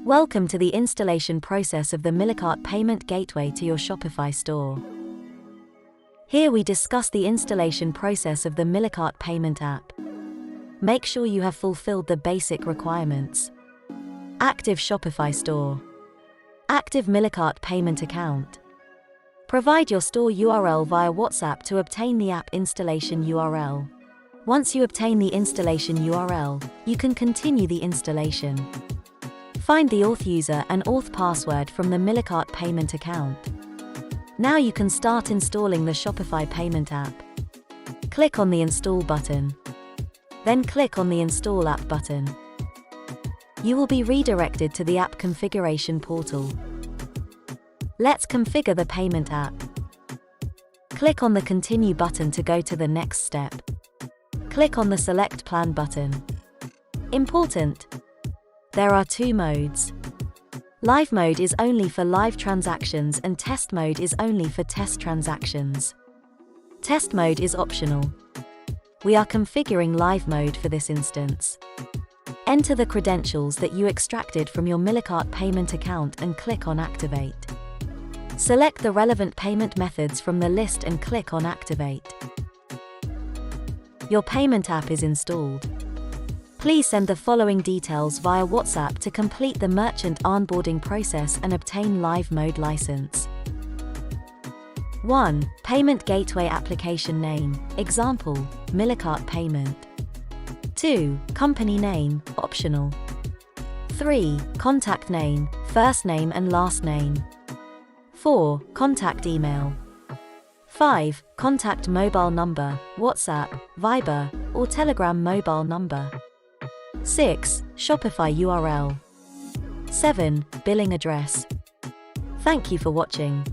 Welcome to the installation process of the Millikart payment gateway to your Shopify store. Here we discuss the installation process of the Millikart payment app. Make sure you have fulfilled the basic requirements. Active Shopify Store. Active Millikart payment account. Provide your store URL via WhatsApp to obtain the app installation URL. Once you obtain the installation URL, you can continue the installation. Find the auth user and auth password from the Millikart payment account. Now you can start installing the Shopify payment app. Click on the Install button. Then click on the Install app button. You will be redirected to the app configuration portal. Let's configure the payment app. Click on the Continue button to go to the next step. Click on the Select Plan button. Important: there are two modes. Live mode is only for live transactions and test mode is only for test transactions. Test mode is optional. We are configuring live mode for this instance. Enter the credentials that you extracted from your Millikart payment account and click on Activate. Select the relevant payment methods from the list and click on Activate. Your payment app is installed. Please send the following details via WhatsApp to complete the merchant onboarding process and obtain live mode license. 1. Payment gateway application name, example, Millikart payment. 2. Company name, optional. 3. Contact name, first name and last name. 4. Contact email. 5. Contact mobile number, WhatsApp, Viber, or Telegram mobile number. 6. Shopify URL. 7. Billing address. Thank you for watching.